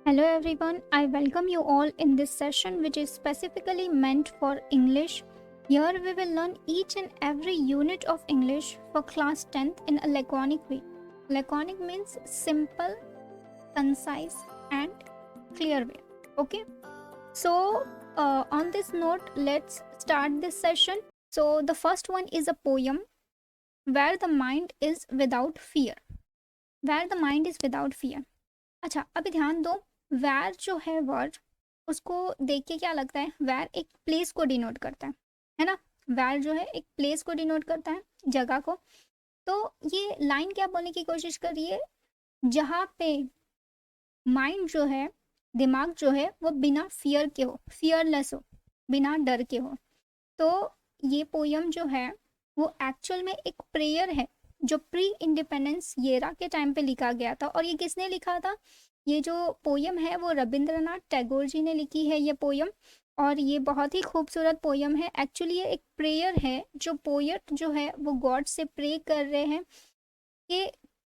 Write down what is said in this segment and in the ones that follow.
Hello everyone, I welcome you all in this session which is specifically meant for English. Here we will learn each and every unit of English for class 10th in a laconic way. Laconic means simple, concise and clear way. Okay? So on this note, let's start this session. So the first one is a poem where the mind is without fear. Where the mind is without fear. अच्छा अभी ध्यान दो, वैर जो है word उसको देख के क्या लगता है, वैर एक प्लेस को डिनोट करता है ना। वैर जो है एक प्लेस को डिनोट करता है, जगह को। तो ये लाइन क्या बोलने की कोशिश कर रही है, जहाँ पे माइंड जो है, दिमाग जो है वो बिना फियर के हो, फियरलेस हो, बिना डर के हो। तो ये पोयम जो है वो एक्चुअल में एक प्रेयर है जो प्री इंडिपेंडेंस येरा के टाइम पे लिखा गया था। और ये किसने लिखा था, ये जो पोयम है वो रविंद्रनाथ टैगोर जी ने लिखी है ये पोयम। और ये बहुत ही खूबसूरत पोयम है। एक्चुअली ये एक प्रेयर है जो पोएट जो है वो गॉड से प्रे कर रहे हैं कि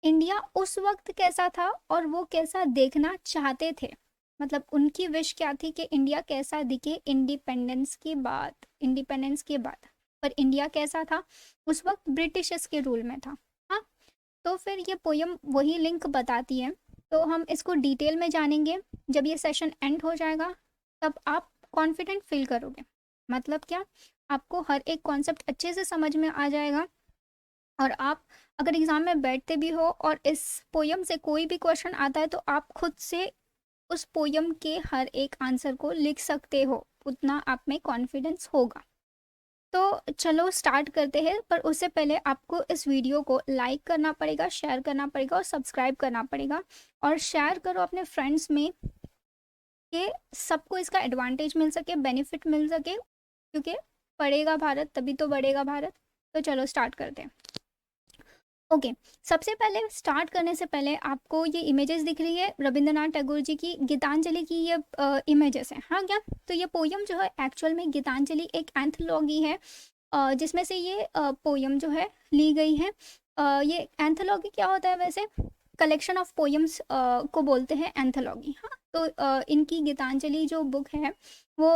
इंडिया उस वक्त कैसा था और वो कैसा देखना चाहते थे। मतलब उनकी विश क्या थी कि इंडिया कैसा दिखे इंडिपेंडेंस के बाद, इंडिपेंडेंस के बाद। पर इंडिया कैसा था उस वक्त, ब्रिटिशर्स के रूल में था। हाँ, तो फिर ये पोयम वही लिंक बताती है। तो हम इसको डिटेल में जानेंगे। जब ये सेशन एंड हो जाएगा तब आप कॉन्फिडेंट फील करोगे। मतलब क्या, आपको हर एक कॉन्सेप्ट अच्छे से समझ में आ जाएगा। और आप अगर एग्ज़ाम में बैठते भी हो और इस पोयम से कोई भी क्वेश्चन आता है तो आप खुद से उस पोयम के हर एक आंसर को लिख सकते हो, उतना आप में कॉन्फिडेंस होगा। तो चलो स्टार्ट करते हैं। पर उससे पहले आपको इस वीडियो को लाइक करना पड़ेगा, शेयर करना पड़ेगा और सब्सक्राइब करना पड़ेगा। और शेयर करो अपने फ्रेंड्स में कि सबको इसका एडवांटेज मिल सके, बेनिफिट मिल सके, क्योंकि पढ़ेगा भारत तभी तो बढ़ेगा भारत। तो चलो स्टार्ट करते हैं। ओके सबसे पहले स्टार्ट करने से पहले आपको ये इमेजेस दिख रही है रविंद्रनाथ टैगोर जी की गीतांजलि की, ये इमेजेस हैं। हाँ क्या, तो ये पोयम जो है एक्चुअल में गीतांजलि एक एंथोलॉजी है जिसमें से ये पोयम जो है ली गई है। ये एंथोलॉजी क्या होता है वैसे, कलेक्शन ऑफ पोयम्स को बोलते हैं एंथोलॉजी। हाँ, तो इनकी गीतांजलि जो बुक है वो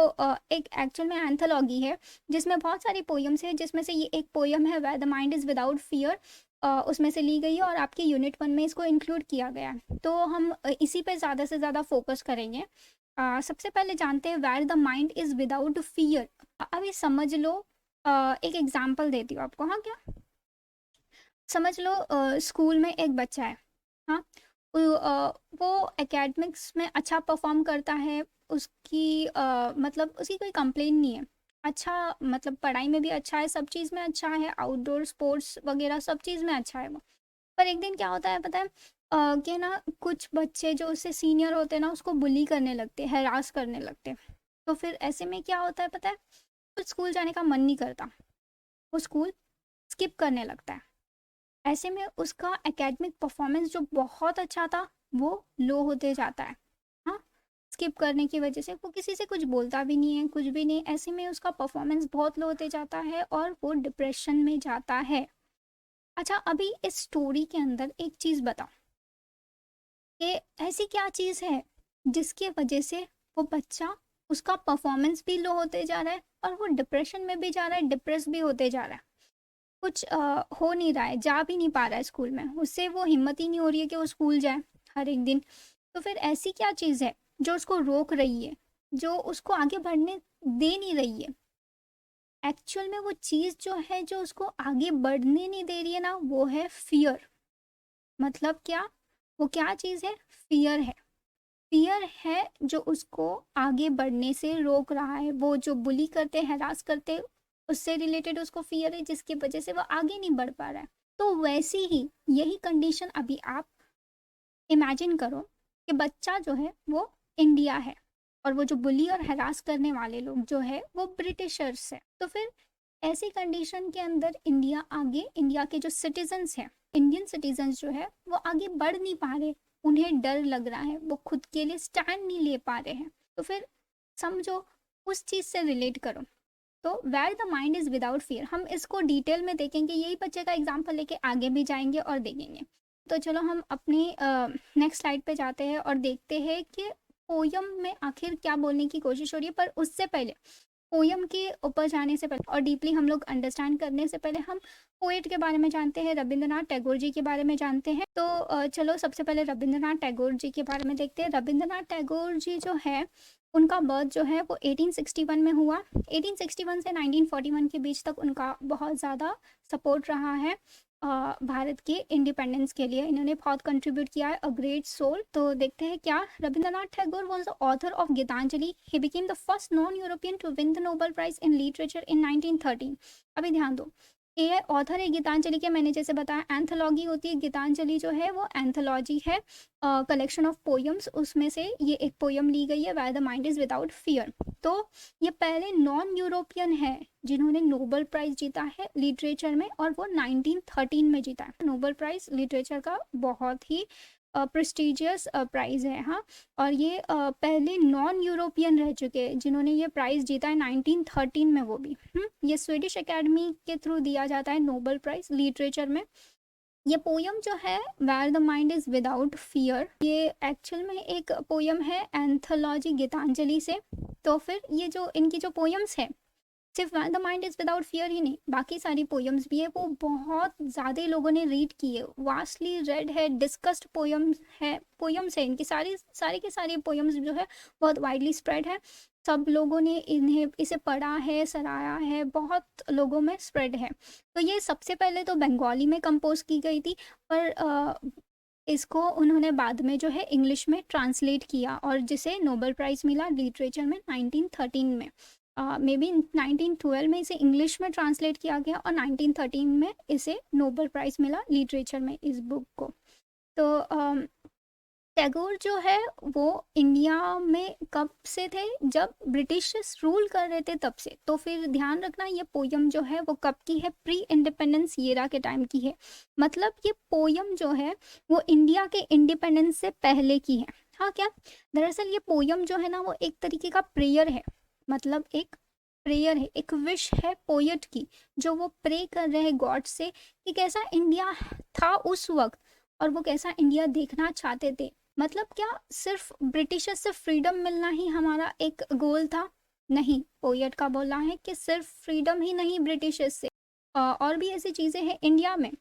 एक एक्चुअल में एंथोलॉजी है जिसमें बहुत सारी पोयम्स है, जिसमें से ये एक पोयम है where the mind is without fear, उसमें से ली गई है और आपके यूनिट 1 में इसको इंक्लूड किया गया है। तो हम इसी पे ज़्यादा से ज़्यादा फोकस करेंगे। सबसे पहले जानते हैं where the mind is without fear. अभी समझ लो, एक एग्जांपल देती हूँ आपको। हाँ क्या, समझ लो स्कूल में एक बच्चा है। हाँ, वो एकेडमिक्स में अच्छा परफॉर्म करता है, उसकी मतलब उसकी कोई कंप्लेन नहीं है। अच्छा, मतलब पढ़ाई में भी अच्छा है, सब चीज़ में अच्छा है, आउटडोर स्पोर्ट्स वगैरह सब चीज़ में अच्छा है वो। पर एक दिन क्या होता है पता है, कि ना कुछ बच्चे जो उससे सीनियर होते हैं ना उसको बुली करने लगते, हैरास करने लगते। तो फिर ऐसे में क्या होता है पता है, कुछ स्कूल जाने का मन नहीं करता, वो स्कूल स्किप करने लगता है। ऐसे में उसका एकेडमिक परफॉर्मेंस जो बहुत अच्छा था वो लो होते जाता है। हाँ, स्किप करने की वजह से वो किसी से कुछ बोलता भी नहीं है, कुछ भी नहीं। ऐसे में उसका परफॉर्मेंस बहुत लो होते जाता है और वो डिप्रेशन में जाता है। अच्छा, अभी इस स्टोरी के अंदर एक चीज़ बताओ कि ऐसी क्या चीज़ है जिसकी वजह से वो बच्चा, उसका परफॉर्मेंस भी लो होते जा रहा है और वो डिप्रेशन में भी जा रहा है, डिप्रेस भी होते जा रहा है। कुछ हो नहीं रहा है, जा भी नहीं पा रहा है स्कूल में, उससे वो हिम्मत ही नहीं हो रही है कि वो स्कूल जाए हर एक दिन। तो फिर ऐसी क्या चीज़ है जो उसको रोक रही है, जो उसको आगे बढ़ने दे नहीं रही है। एक्चुअल में वो चीज़ जो है जो उसको आगे बढ़ने नहीं दे रही है ना, वो है फियर। मतलब क्या, वो क्या चीज़ है, फियर है। फियर है जो उसको आगे बढ़ने से रोक रहा है। वो जो बुली करते, हैरास करते, उससे रिलेटेड उसको फियर है जिसकी वजह से वो आगे नहीं बढ़ पा रहा है। तो वैसी ही यही कंडीशन अभी आप इमेजिन करो कि बच्चा जो है वो इंडिया है और वो जो बुली और हैरास करने वाले लोग जो है वो ब्रिटिशर्स है। तो फिर ऐसी कंडीशन के अंदर इंडिया आगे, इंडिया के जो सिटीजन्स हैं, इंडियन सिटीजन्स जो है वो आगे बढ़ नहीं पा रहे, उन्हें डर लग रहा है, वो खुद के लिए स्टैंड नहीं ले पा रहे हैं। तो फिर समझो, उस चीज़ से रिलेट करो। तो where the mind is without fear, हम इसको डिटेल में देखेंगे, यही बच्चे का एग्जाम्पल लेके आगे भी जाएंगे और देखेंगे। तो चलो हम अपनी नेक्स्ट स्लाइड पे जाते हैं और देखते हैं कि पोयम में आखिर क्या बोलने की कोशिश हो रही है, पर उससे पहले पोयम के ऊपर जाने से पहले और डीपली हम लोग अंडरस्टैंड करने से पहले हम पोएट के बारे में जानते हैं, रविंद्रनाथ टैगोर जी के बारे में जानते हैं। तो चलो सबसे पहले रविंद्रनाथ टैगोर जी के बारे में देखते हैं। रविंद्रनाथ टैगोर जी जो है उनका बर्थ जो है वो 1861 में हुआ। 1861 से 1941 के बीच तक उनका बहुत ज़्यादा सपोर्ट रहा है भारत के इंडिपेंडेंस के लिए। इन्होंने बहुत कंट्रीब्यूट किया है, अ ग्रेट सोल। तो देखते हैं क्या। Rabindranath Tagore was the author of Gitanjali. He became the first non European to win the Nobel Prize in literature in 1913। अभी ध्यान दो, ये ऑथर है गीतांजलि के, मैंने जैसे बताया एंथोलॉजी होती है। गीतांजलि जो है वो एंथोलॉजी है, कलेक्शन ऑफ पोयम्स, उसमें से ये एक पोयम ली गई है, wire the mind is without fear. तो ये पहले नॉन यूरोपियन है जिन्होंने नोबेल प्राइज जीता है लिटरेचर में, और वो 1913 में जीता है। नोबेल प्राइज लिटरेचर का बहुत ही प्रेस्टिजियस प्राइज है। हाँ, और ये पहले नॉन यूरोपियन रह चुके हैं जिन्होंने ये प्राइज जीता है 1913 में, वो भी। ये स्वीडिश एकेडमी के थ्रू दिया जाता है नोबेल प्राइज लिटरेचर में। ये पोयम जो है where the mind is without fear, ये एक्चुअल में एक पोयम है एंथोलॉजी गीतांजलि से। तो फिर ये जो इनकी जो पोयम्स है, सिर्फ where the mind is without fear ही नहीं, बाकी सारी पोयम्स भी है, वो बहुत ज़्यादा लोगों ने रीड की है, वास्टली रेड है, डिस्कस्ड पोयम्स है इनकी सारी सारी की सारी पोयम्स जो है बहुत वाइडली स्प्रेड है। सब लोगों ने इन्हें इसे पढ़ा है, सराहा है, बहुत लोगों में स्प्रेड है। तो ये सबसे पहले तो बंगाली में कंपोज की गई थी, पर इसको उन्होंने बाद में जो है इंग्लिश में ट्रांसलेट किया, और जिसे नोबेल प्राइज़ मिला लिटरेचर में 1913 में। मे बी 1912 में इसे इंग्लिश में ट्रांसलेट किया गया, और 1913 में इसे नोबेल प्राइज़ मिला लिटरेचर में, इस बुक को। तो टैगोर जो है वो इंडिया में कब से थे, जब ब्रिटिशर्स रूल कर रहे थे तब से। तो फिर ध्यान रखना, ये पोयम जो है वो कब की है, प्री इंडिपेंडेंस येरा के टाइम की है। मतलब ये पोयम जो है वो इंडिया के इंडिपेंडेंस से पहले की है। हाँ क्या, दरअसल ये पोयम जो है ना वो एक तरीके का प्रेयर है, मतलब एक प्रेयर है, एक विश है पोएट की, जो वो प्रे कर रहे हैं गॉड से कि कैसा इंडिया था उस वक्त, और वो कैसा इंडिया देखना चाहते थे। मतलब क्या सिर्फ ब्रिटिशर से फ्रीडम मिलना ही हमारा एक गोल था? नहीं, पोएट का बोलना है कि सिर्फ फ्रीडम ही नहीं ब्रिटिशर्स से, और भी ऐसी चीज़ें हैं इंडिया में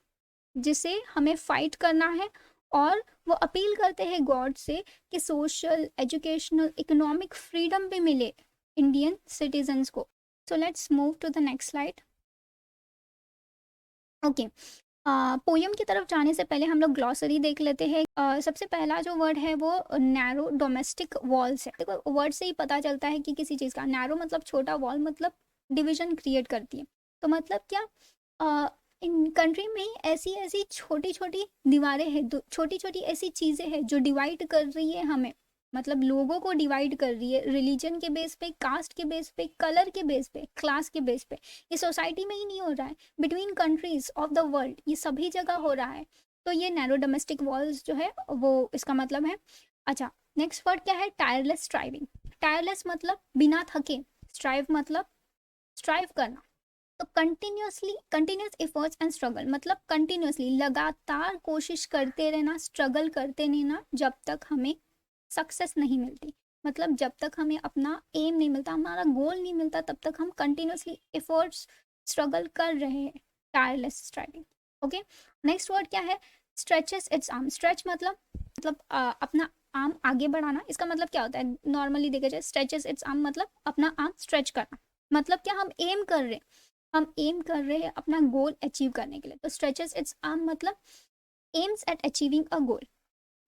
जिसे हमें फाइट करना है। और वो अपील करते हैं गॉड से कि सोशल, एजुकेशनल, इकोनॉमिक फ्रीडम भी मिले इंडियन सिटीजन्स को। So let's move to the next slide. Okay, poem की तरफ जाने से पहले हम लोग ग्लॉसरी देख लेते हैं। सबसे पहला जो वर्ड है वो नैरो डोमेस्टिक वॉल्स है। देखो वर्ड से ही पता चलता है कि किसी चीज़ का, नैरो मतलब छोटा, वॉल मतलब डिवीजन क्रिएट करती है। तो मतलब क्या, इन कंट्री में ऐसी ऐसी छोटी छोटी दीवारें हैं, छोटी छोटी ऐसी चीज़ें हैं जो डिवाइड कर रही है हमें, मतलब लोगों को डिवाइड कर रही है, रिलीजन के बेस पे, कास्ट के बेस पे, कलर के बेस पे, क्लास के बेस पे। ये सोसाइटी में ही नहीं हो रहा है, between countries of the world ये सभी जगह हो रहा है। तो ये नैरो डोमेस्टिक वॉल्स जो है वो इसका मतलब है। अच्छा, नेक्स्ट वर्ड क्या है, टायरलेस स्ट्राइविंग। टायरलेस मतलब बिना थके, स्ट्राइव मतलब स्ट्राइव करना। तो continuously, continuous efforts and struggle मतलब कंटिन्यूसली, लगातार कोशिश करते रहना, स्ट्रगल करते रहना जब तक हमें सक्सेस नहीं मिलती। मतलब जब तक हमें अपना एम नहीं मिलता, हमारा गोल नहीं मिलता, तब तक हम कंटिन्यूसली एफर्ट्स, स्ट्रगल कर रहे हैं, tireless striving. Okay, next word क्या है, स्ट्रेचेस इट्स आर्म। स्ट्रेच मतलब अपना आर्म आगे बढ़ाना। इसका मतलब क्या होता है, नॉर्मली देखा जाए स्ट्रेचेस इट्स आर्म मतलब अपना आर्म स्ट्रेच करना। मतलब क्या, हम एम कर रहे हैं, हम एम कर रहे हैं अपना गोल अचीव करने के लिए। तो स्ट्रेचेस इट्स आर्म मतलब aims at achieving a goal.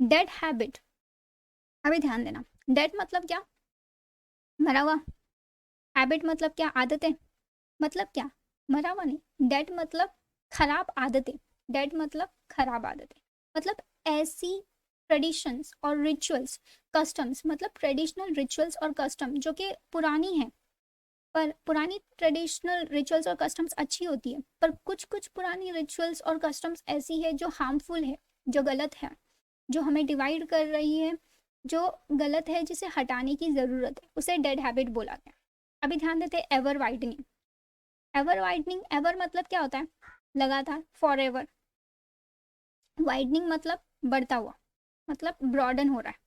Dead habit, अभी ध्यान देना, डेड मतलब क्या, मरा हुआ। हैबिट मतलब क्या, आदतें। मतलब क्या, मरा हुआ नहीं, डेड मतलब खराब आदतें। डेड मतलब खराब आदतें, मतलब ऐसी ट्रेडिशंस और रिचुअल्स, कस्टम्स, मतलब ट्रेडिशनल रिचुअल्स और कस्टम जो कि पुरानी है। पर पुरानी ट्रेडिशनल रिचुअल्स और कस्टम्स अच्छी होती है, पर कुछ कुछ पुरानी रिचुअल्स और कस्टम्स ऐसी है जो हार्मफुल है, जो गलत है, जो हमें डिवाइड कर रही है, जो गलत है, जिसे हटाने की ज़रूरत है, उसे डेड हैबिट बोला गया। अभी ध्यान देते हैं, ever widening. Ever widening, ever मतलब क्या होता है, लगातार, फॉर एवर। वाइडनिंग मतलब बढ़ता हुआ, मतलब ब्रॉडन हो रहा है।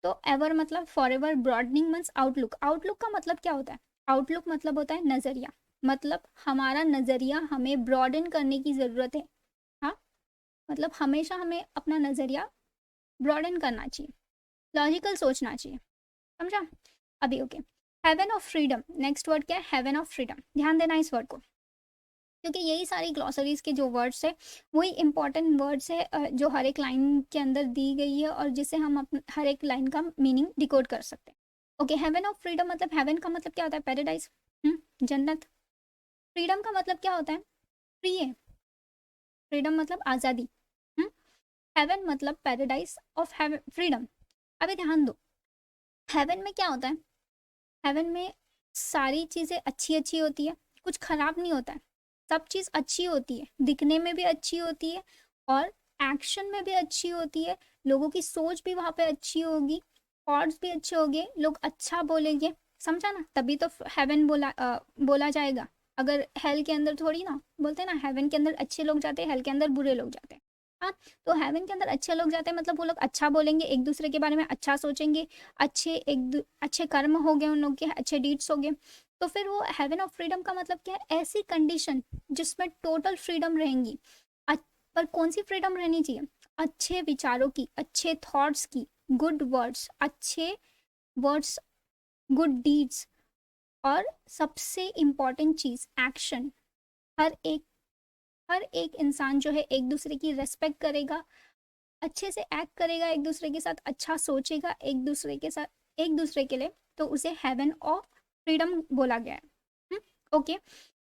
तो एवर मतलब for ever, broadening means outlook. Outlook का मतलब क्या होता है? आउटलुक मतलब होता है नज़रिया, मतलब हमारा नज़रिया हमें ब्रॉडन करने की ज़रूरत है। हाँ, मतलब हमेशा हमें अपना नज़रिया ब्रॉडन करना चाहिए, लॉजिकल सोचना चाहिए, समझा? अभी okay, heaven of freedom, next word क्या है? Heaven of freedom. ध्यान देना इस वर्ड को, क्योंकि यही सारी ग्लॉसरीज के जो वर्ड्स है वही इंपॉर्टेंट वर्ड्स है जो हर एक लाइन के अंदर दी गई है और जिसे हम हर एक लाइन का मीनिंग डिकोड कर सकते हैं। ओके, हेवन ऑफ फ्रीडम मतलब हेवन का मतलब क्या होता है? पैराडाइज, जन्नत। फ्रीडम का मतलब क्या होता है? फ्री है। फ्रीडम मतलब आज़ादी। हेवन मतलब पैराडाइज ऑफ हेवन, फ्रीडम। अभी ध्यान दो, हेवन में क्या होता है? हेवन में सारी चीज़ें अच्छी अच्छी होती है, कुछ खराब नहीं होता है, सब चीज़ अच्छी होती है, दिखने में भी अच्छी होती है और एक्शन में भी अच्छी होती है। लोगों की सोच भी वहाँ पे अच्छी होगी, थॉट्स भी अच्छे होंगे, लोग अच्छा बोलेंगे, समझा ना? तभी तो हेवन बोला जाएगा। अगर हेल के अंदर थोड़ी ना बोलते ना, हेवन के अंदर अच्छे लोग जाते हैं, हेल के अंदर बुरे लोग जाते हैं। हाँ, तो हेवन के अंदर अच्छे लोग जाते हैं मतलब वो लोग अच्छा बोलेंगे, एक दूसरे के बारे में अच्छा सोचेंगे, अच्छे कर्म हो गए उन लोग के, अच्छे डीड्स हो गए। तो फिर वो हेवन ऑफ फ्रीडम का मतलब क्या है? ऐसी कंडीशन जिसमें टोटल फ्रीडम रहेंगी। पर कौन सी फ्रीडम रहनी चाहिए? अच्छे विचारों की, अच्छे थॉट्स की, गुड वर्ड्स, अच्छे वर्ड्स, गुड डीड्स, और सबसे इम्पॉर्टेंट चीज एक्शन। हर एक हर एक इंसान जो है एक दूसरे की रेस्पेक्ट करेगा, अच्छे से एक्ट करेगा, एक दूसरे के साथ अच्छा सोचेगा, एक दूसरे के लिए, तो उसे हेवन ऑफ फ्रीडम बोला गया है। ओके,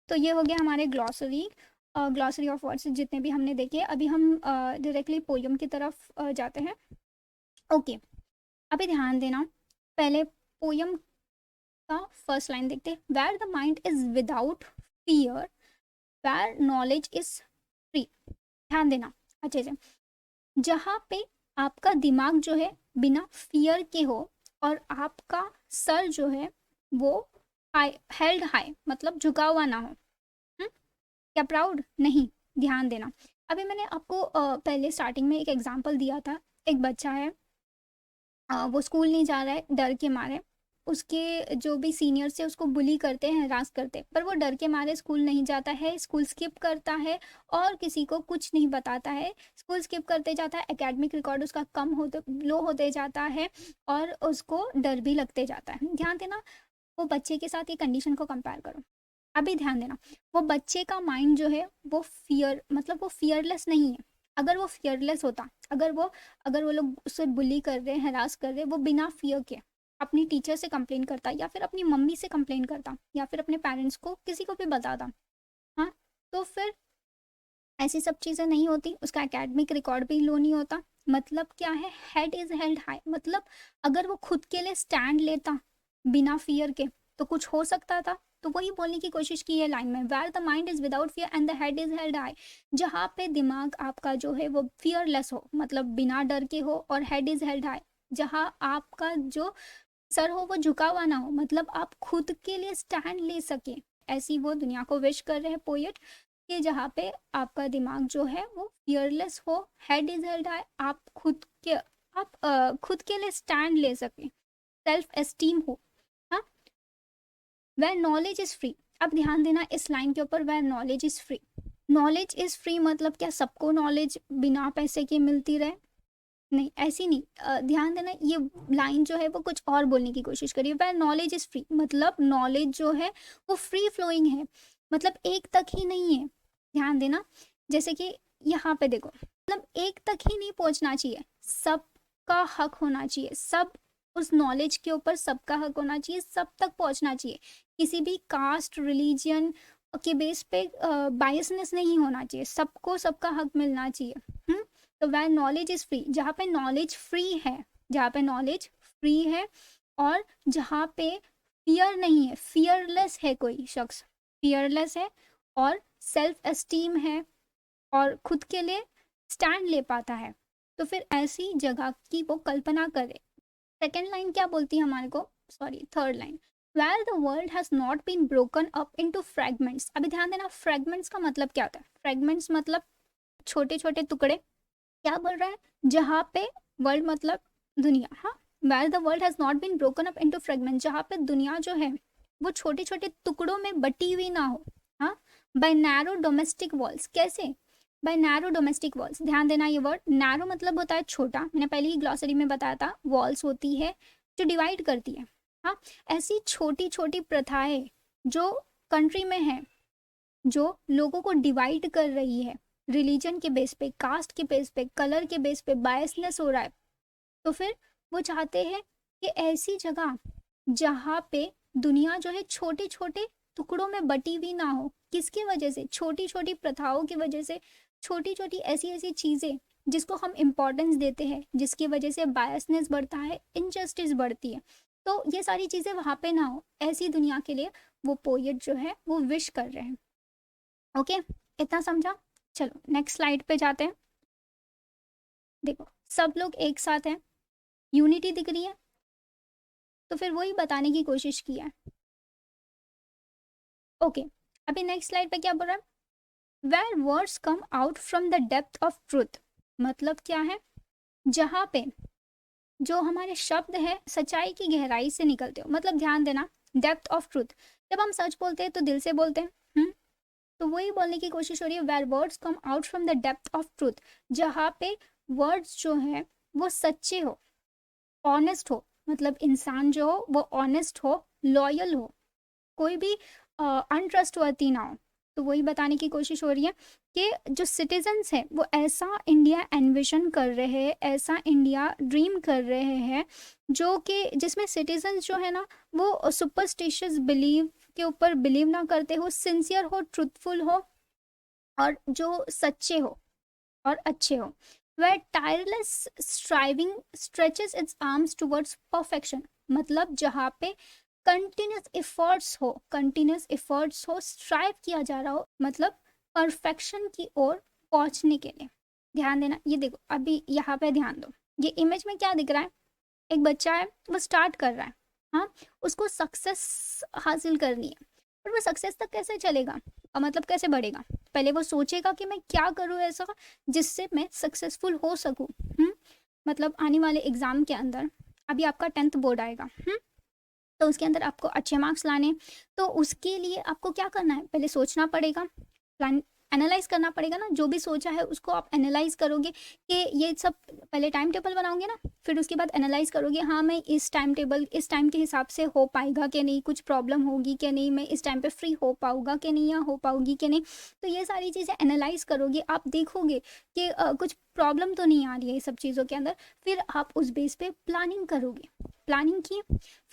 तो ये हो गया हमारे ग्लॉसरी ऑफ वर्ड्स जितने भी हमने देखे। अभी हम डायरेक्टली पोयम की तरफ जाते हैं। ओके, अभी ध्यान देना, पहले पोयम का फर्स्ट लाइन देखते हैं। Where the mind is without fear, where knowledge is free. ध्यान देना अच्छे से, जहाँ पे आपका दिमाग जो है बिना फियर के हो और आपका सर जो है वो हेल्ड हाई, मतलब झुका हुआ ना हो। क्या प्राउड? नहीं। ध्यान देना, अभी मैंने आपको पहले स्टार्टिंग में एक एग्जांपल दिया था। एक बच्चा है, वो स्कूल नहीं जा रहा है डर के मारे, उसके जो भी सीनियर्स है उसको बुली करते हैं, हरास करते हैं, पर वो डर के मारे स्कूल नहीं जाता है, स्कूल स्किप करता है और किसी को कुछ नहीं बताता है। स्कूल स्किप करते जाता है, एकेडमिक रिकॉर्ड उसका कम होते लो होते जाता है और उसको डर भी लगते जाता है। ध्यान देना, वो बच्चे के साथ ये कंडीशन को कंपेयर करो। अभी ध्यान देना, वो बच्चे का माइंड जो है वो वो फियरलेस नहीं है। अगर वो फियरलेस होता, अगर वो लोग उसे बुली कर रहे हैं, हरास कर रहे हैं, वो बिना फियर के अपनी टीचर से कंप्लेन करता या फिर अपनी मम्मी से कंप्लेन करता या फिर अपने पेरेंट्स को किसी को भी बताता। हाँ, तो फिर ऐसी सब चीज़ें नहीं होती, उसका एकेडमिक रिकॉर्ड भी लो नहीं होता। मतलब क्या है? हेड इज हेल्ड हाई, मतलब अगर वो खुद के लिए स्टैंड लेता बिना फियर के तो कुछ हो सकता था। तो वही बोलने की कोशिश की है लाइन में, where the mind is without fear and the head is held high. जहाँ पे दिमाग आपका जो है वो फियरलेस हो, मतलब बिना डर के हो, और हेड इज हेल्ड हाई, जहाँ आपका जो सर हो वो झुका हुआ ना हो, मतलब आप खुद के लिए स्टैंड ले सके। ऐसी वो दुनिया को विश कर रहे हैं पोएट कि जहाँ पे आपका दिमाग जो है वो फियरलेस हो, हेड इज हेल्ड हाई, आप खुद के लिए स्टैंड ले सके, सेल्फ एस्टीम हो। हाँ, वेयर नॉलेज इज फ्री। अब ध्यान देना इस लाइन के ऊपर, where knowledge is free. Knowledge is free मतलब क्या सबको नॉलेज बिना पैसे के मिलती रहे? नहीं, ऐसी नहीं। ध्यान देना, ये लाइन जो है वो कुछ और बोलने की कोशिश करिए। वेयर नॉलेज इज फ्री मतलब नॉलेज जो है वो फ्री फ्लोइंग है, मतलब एक तक ही नहीं है। ध्यान देना, जैसे कि यहाँ पे देखो, मतलब एक तक ही नहीं पहुंचना चाहिए, सबका हक होना चाहिए, सब उस नॉलेज के ऊपर सबका हक होना चाहिए, सब तक पहुंचना चाहिए। किसी भी कास्ट रिलीजियन के बेस पे बायसनेस नहीं होना चाहिए, सबको सबका हक मिलना चाहिए। तो वह नॉलेज इज फ्री, जहाँ पे नॉलेज फ्री है, जहाँ पे नॉलेज फ्री है और जहाँ पे फियर नहीं है, फियरलेस है, कोई शख्स फियरलेस है और सेल्फ एस्टीम है और खुद के लिए स्टैंड ले पाता है, तो फिर ऐसी जगह की वो कल्पना करे। सेकेंड लाइन क्या बोलती है हमारे को? Sorry, third line, where the world has not been broken up into fragments. अभी ध्यान देना, फ्रेगमेंट्स का मतलब क्या होता है? फ्रेगमेंट्स मतलब छोटे छोटे टुकड़े। क्या बोल रहा है? जहाँ पे वर्ल्ड मतलब दुनिया, हाँ, where the world has not been broken up into fragment, जहाँ पे दुनिया जो है वो छोटे छोटे टुकड़ों में बटी हुई ना हो। हाँ, बाय नैरो डोमेस्टिक वॉल्स, कैसे? बाय नैरो डोमेस्टिक वॉल्स, ध्यान देना ये वर्ड, नैरो मतलब होता है छोटा, मैंने पहले ही ग्लॉसरी में बताया था, वॉल्स होती है जो डिवाइड करती है। हाँ, ऐसी छोटी छोटी प्रथाएं जो कंट्री में है, जो लोगों को डिवाइड कर रही है, रिलीजन के बेस पे, कास्ट के बेस पे, कलर के बेस पे बायसनेस हो रहा है, तो फिर वो चाहते हैं कि ऐसी जगह जहाँ पे दुनिया जो है छोटे छोटे टुकड़ों में बटी हुई ना हो। किसकी वजह से? छोटी छोटी प्रथाओं की वजह से, छोटी छोटी ऐसी ऐसी चीज़ें जिसको हम इम्पोर्टेंस देते हैं, जिसकी वजह से बायसनेस बढ़ता है, इनजस्टिस बढ़ती है, तो ये सारी चीज़ें वहाँ पे ना हो, ऐसी दुनिया के लिए वो पोएट जो है वो विश कर रहे हैं। ओके, इतना समझा? चलो नेक्स्ट स्लाइड पे जाते हैं। देखो सब लोग एक साथ हैं, यूनिटी दिख रही है, तो फिर वही बताने की कोशिश की है। ओके, अभी नेक्स्ट स्लाइड पे क्या बोल रहा है? Where words come out from the depth of truth, मतलब क्या है? जहाँ पे जो हमारे शब्द है सच्चाई की गहराई से निकलते हो, मतलब ध्यान देना, डेप्थ ऑफ ट्रूथ, जब हम सच बोलते हैं तो दिल से बोलते हैं। तो वही बोलने की कोशिश हो रही है, where words come out from the depth of truth, जहाँ पे वर्ड्स जो है वो सच्चे हो, ऑनेस्ट हो, मतलब इंसान जो हो वो ऑनेस्ट हो, लॉयल हो, कोई भी अनट्रस्टवर्दी ना हो। तो वही बताने की कोशिश हो रही है कि जो सिटीजन्स हैं वो ऐसा इंडिया एनविजन कर रहे हैं, ऐसा इंडिया ड्रीम कर रहे हैं, जो कि जिसमें सिटीजन्स जो है ना वो सुपरस्टिशियस बिलीव के ऊपर बिलीव ना करते हो, सिंसियर हो, ट्रूथफुल हो, और जो सच्चे हो और अच्छे हो। Where tireless striving stretches its arms towards perfection, मतलब जहाँ पे कंटिन्यूस एफर्ट्स हो, स्ट्राइव किया जा रहा हो, मतलब परफेक्शन की ओर पहुंचने के लिए। ध्यान देना, ये देखो अभी यहाँ पे ध्यान दो, ये इमेज में क्या दिख रहा है? एक बच्चा है, वो स्टार्ट कर रहा है, हाँ, उसको सक्सेस हासिल करनी है, पर वो सक्सेस तक कैसे चलेगा, और मतलब कैसे बढ़ेगा? पहले वो सोचेगा कि मैं क्या करूँ ऐसा जिससे मैं सक्सेसफुल हो सकूँ। मतलब आने वाले एग्जाम के अंदर, अभी आपका 10th बोर्ड आएगा, तो उसके अंदर आपको अच्छे मार्क्स लाने, तो उसके लिए आपको क्या करना है? पहले सोचना पड़ेगा, प्लान एनालाइज करना पड़ेगा ना, जो भी सोचा है उसको आप एनालाइज करोगे कि ये सब, पहले टाइम टेबल बनाओगे ना, फिर उसके बाद एनालाइज करोगे, हाँ मैं इस टाइम टेबल, इस टाइम के हिसाब से हो पाएगा कि नहीं, कुछ प्रॉब्लम होगी कि नहीं, मैं इस टाइम पे फ्री हो पाऊंगा कि नहीं, या हो पाऊंगी कि नहीं। तो ये सारी चीज़ें एनालाइज करोगे, आप देखोगे कि कुछ प्रॉब्लम तो नहीं आ रही है ये सब चीज़ों के अंदर, फिर आप उस बेस पे प्लानिंग करोगे, प्लानिंग की,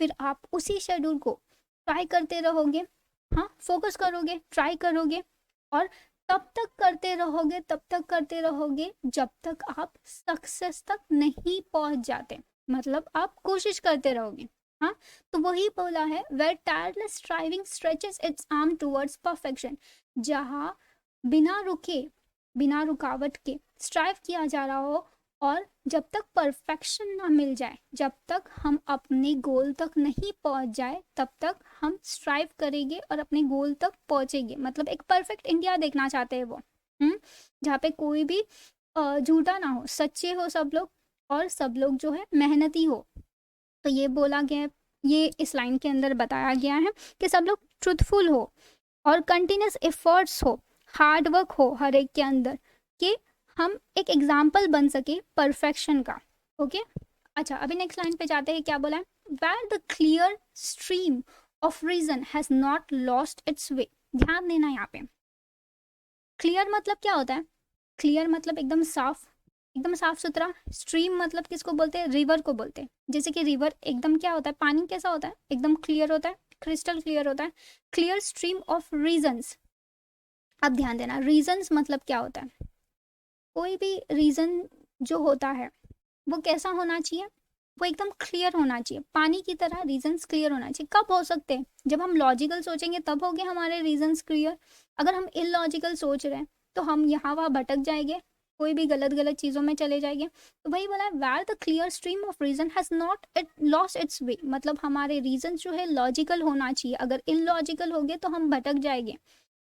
फिर आप उसी शेड्यूल को ट्राई करते रहोगे, हाँ, फोकस करोगे, ट्राई करोगे, और तब तक करते रहोगे, तब तक करते रहोगे जब तक आप सक्सेस तक नहीं पहुंच जाते, मतलब आप कोशिश करते रहोगे। हाँ, तो वही बोला है, where tireless striving stretches its arm towards perfection, जहाँ बिना रुके, बिना रुकावट के स्ट्राइव किया जा रहा हो, और जब तक परफेक्शन ना मिल जाए, जब तक हम अपने गोल तक नहीं पहुंच जाए, तब तक हम स्ट्राइव करेंगे और अपने गोल तक पहुंचेंगे। मतलब एक परफेक्ट इंडिया देखना चाहते हैं वो, जहाँ पे कोई भी झूठा ना हो, सच्चे हो सब लोग, और सब लोग जो है मेहनती हो। तो ये बोला गया है, ये इस लाइन के अंदर बताया गया है कि सब लोग ट्रूथफुल हो और कंटिन्यूस एफर्ट्स हो, हार्ड वर्क हो हर एक के अंदर, कि हम एक एग्जाम्पल बन सके परफेक्शन का। ओके, अच्छा अभी नेक्स्ट लाइन पे जाते हैं, क्या बोला है? Where the clear stream of reason has not lost its way, ध्यान देना यहाँ पे। क्लियर मतलब क्या होता है? क्लियर मतलब एकदम साफ सुथरा। स्ट्रीम मतलब किसको बोलते हैं? रिवर को बोलते हैं। जैसे कि रिवर एकदम क्या होता है, पानी कैसा होता है? एकदम क्लियर होता है, क्रिस्टल क्लियर होता है। क्लियर स्ट्रीम ऑफ रीजन्स, अब ध्यान देना, रीजन्स मतलब क्या होता है? कोई भी रीजन जो होता है वो कैसा होना चाहिए? वो एकदम क्लियर होना चाहिए, पानी की तरह रीजंस क्लियर होना चाहिए। कब हो सकते हैं? जब हम लॉजिकल सोचेंगे तब होंगे हमारे रीजंस क्लियर। अगर हम इलॉजिकल सोच रहे हैं तो हम यहाँ वहाँ भटक जाएंगे, कोई भी गलत गलत चीज़ों में चले जाएंगे। तो वही बोला है, where the clear stream of reason has not it lost its way, मतलब हमारे रीजन जो है लॉजिकल होना चाहिए। अगर इलॉजिकल हो गए तो हम भटक जाएंगे।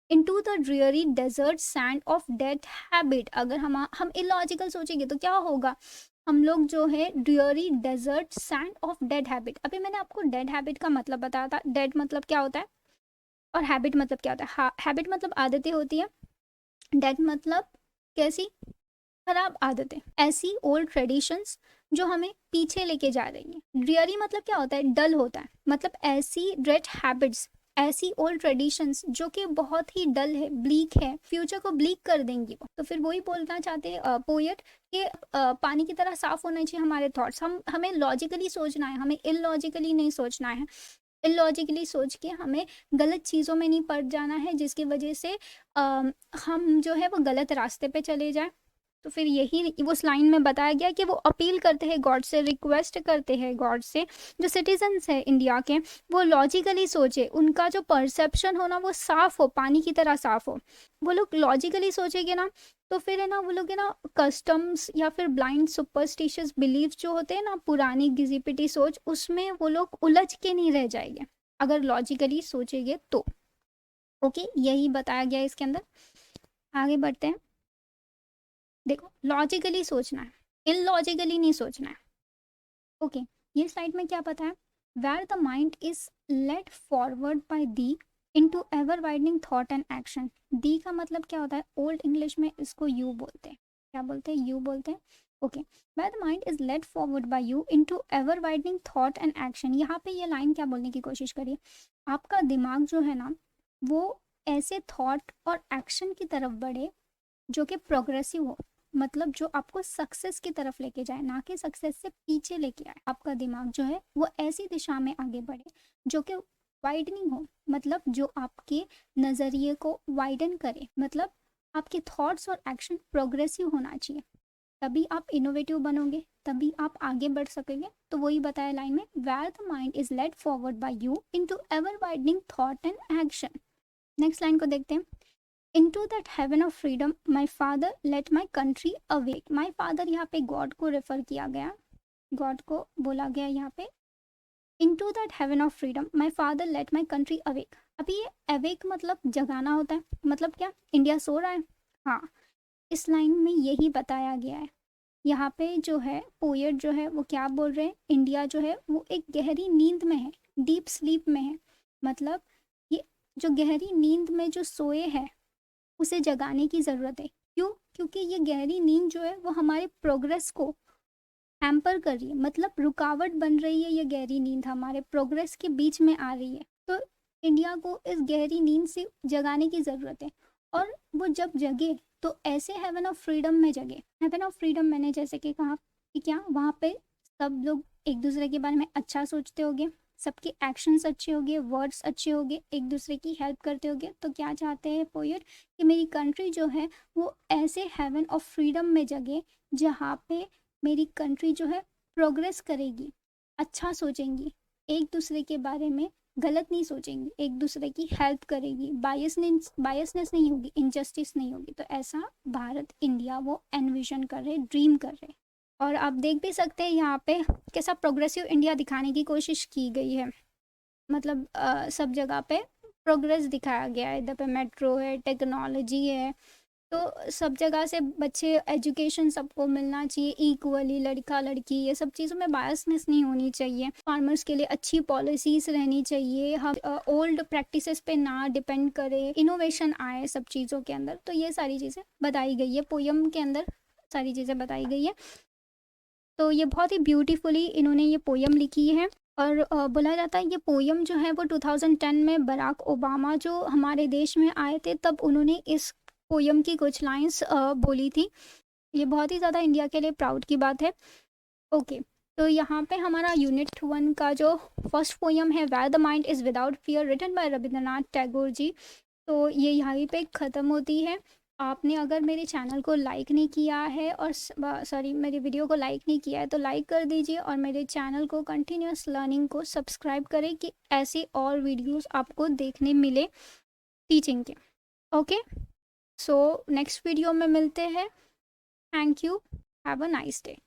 Into the dreary desert sand of death habit, अगर हम इलॉजिकल सोचेंगे तो क्या होगा? हम लोग जो है dreary desert sand of dead habit. अभी मैंने आपको डेड हैबिट का मतलब बताया था, डेड मतलब क्या होता है और हैबिट मतलब क्या होता है। हैबिट मतलब आदतें होती है, डेड मतलब कैसी, खराब आदतें, ऐसी ओल्ड ट्रेडिशंस जो हमें पीछे लेके जा रही है। ड्रियरी मतलब क्या होता है, डल होता है, मतलब ऐसी डेड हैबिट्स, ऐसी ओल्ड ट्रेडिशंस जो कि बहुत ही डल है, ब्लीक है, फ्यूचर को ब्लीक कर देंगी वो। तो फिर वही बोलना चाहते हैं पोएट कि पानी की तरह साफ होना चाहिए हमारे थॉट्स। हमें लॉजिकली सोचना है, हमें इलॉजिकली नहीं सोचना है। इलॉजिकली सोच के हमें गलत चीज़ों में नहीं पड़ जाना है जिसकी वजह से हम जो है वो गलत रास्ते पे चले जाए। तो फिर यही उस लाइन में बताया गया कि वो अपील करते हैं गॉड से, रिक्वेस्ट करते हैं गॉड से, जो सिटीजन्स है इंडिया के वो लॉजिकली सोचे, उनका जो परसेप्शन हो ना वो साफ हो, पानी की तरह साफ हो। वो लोग लॉजिकली सोचेंगे ना तो फिर है ना वो लोग है ना कस्टम्स या फिर ब्लाइंड सुपरस्टिशियस बिलीफ जो होते हैं ना, पुरानी घिसी पिटी सोच, उसमें वो लोग उलझ के नहीं रह जाएंगे अगर लॉजिकली सोचेंगे तो। ओके, यही बताया गया इसके अंदर। आगे बढ़ते हैं। देखो, लॉजिकली सोचना है, इलॉजिकली नहीं सोचना है। ओके, ये स्लाइड में क्या पता है, where the mind is led forward by thee into ever widening thought and action. Thee का मतलब क्या होता है, ओल्ड इंग्लिश में इसको यू बोलते हैं। क्या बोलते हैं, यू बोलते हैं। Okay, where the mind is led forward by you into ever widening thought and action. यहाँ पे ये लाइन क्या बोलने की कोशिश करिए, आपका दिमाग जो है ना वो ऐसे थॉट और एक्शन की तरफ बढ़े जो कि प्रोग्रेसिव हो, मतलब जो आपको सक्सेस की तरफ लेके जाए, ना कि सक्सेस से पीछे लेके आए। आपका दिमाग जो है वो ऐसी दिशा में आगे बढ़े जो कि वाइडनिंग हो, मतलब जो आपके नज़रिए को वाइडन करे, मतलब आपके थॉट्स और एक्शन प्रोग्रेसिव होना चाहिए। तभी आप इनोवेटिव बनोगे, तभी आप आगे बढ़ सकेंगे। तो वही बताया लाइन में, where the mind is led forward by you into ever widening thought and action. Next line को देखते हैं। Into that heaven of freedom, my father let my country awake. My father यहाँ पे गॉड को refer किया गया, God को बोला गया यहाँ पे। Into that heaven of freedom, my father let my country awake. अभी ये awake मतलब जगाना होता है, मतलब क्या इंडिया सो रहा है। हाँ, इस लाइन में यही बताया गया है। यहाँ पे जो है पोएट जो है वो क्या बोल रहे हैं, इंडिया जो है वो एक गहरी नींद में है, डीप स्लीप में है। मतलब ये जो गहरी नींद में जो सोए है उसे जगाने की ज़रूरत है। क्यों? क्योंकि ये गहरी नींद जो है वो हमारे प्रोग्रेस को हैम्पर कर रही है, मतलब रुकावट बन रही है। ये गहरी नींद हमारे प्रोग्रेस के बीच में आ रही है। तो इंडिया को इस गहरी नींद से जगाने की ज़रूरत है। और वो जब जगे तो ऐसे हेवन ऑफ फ्रीडम में जगे। हेवन ऑफ फ्रीडम मैंने जैसे कि कहा कि क्या वहाँ पे सब लोग एक दूसरे के बारे में अच्छा सोचते होंगे, सबके एक्शंस अच्छे होंगे, वर्ड्स अच्छे होंगे, एक दूसरे की हेल्प करते होंगे। तो क्या चाहते हैं पोएट कि मेरी कंट्री जो है वो ऐसे हेवन ऑफ फ्रीडम में जगे जहाँ पे मेरी कंट्री जो है प्रोग्रेस करेगी, अच्छा सोचेंगी, एक दूसरे के बारे में गलत नहीं सोचेंगी, एक दूसरे की हेल्प करेगी, बायसनेस नहीं होगी, इनजस्टिस नहीं होगी। तो ऐसा भारत, इंडिया वो एनविजन कर रहे, ड्रीम कर रहे। और आप देख भी सकते हैं यहाँ पे कैसा प्रोग्रेसिव इंडिया दिखाने की कोशिश की गई है। मतलब सब जगह पे प्रोग्रेस दिखाया गया है। इधर पे मेट्रो है, टेक्नोलॉजी है, तो सब जगह से बच्चे एजुकेशन सबको मिलना चाहिए इक्वली, लड़का लड़की, ये सब चीज़ों में बायसनेस नहीं होनी चाहिए। फार्मर्स के लिए अच्छी पॉलिसीज रहनी चाहिए, हम ओल्ड प्रैक्टिसेस पे ना डिपेंड करें, इनोवेशन आए सब चीज़ों के अंदर। तो ये सारी चीज़ें बताई गई है पोयम के अंदर, सारी चीज़ें बताई गई है। तो ये बहुत ही ब्यूटीफुली इन्होंने ये पोयम लिखी है। और बोला जाता है ये पोयम जो है वो 2010 में बराक ओबामा जो हमारे देश में आए थे तब उन्होंने इस पोयम की कुछ लाइंस बोली थी। ये बहुत ही ज़्यादा इंडिया के लिए प्राउड की बात है। ओके, तो यहाँ पे हमारा यूनिट 1 का जो फर्स्ट पोयम है, where the mind is without fear, written by Rabindranath Tagore ji, तो ये यहीं पे ख़त्म होती है। आपने अगर मेरे चैनल को लाइक नहीं किया है और सॉरी मेरी वीडियो को लाइक नहीं किया है तो लाइक कर दीजिए और मेरे चैनल को कंटिन्यूस लर्निंग को सब्सक्राइब करें कि ऐसे और वीडियोस आपको देखने मिले टीचिंग के। ओके, सो नेक्स्ट वीडियो में मिलते हैं। Thank you, have a nice day.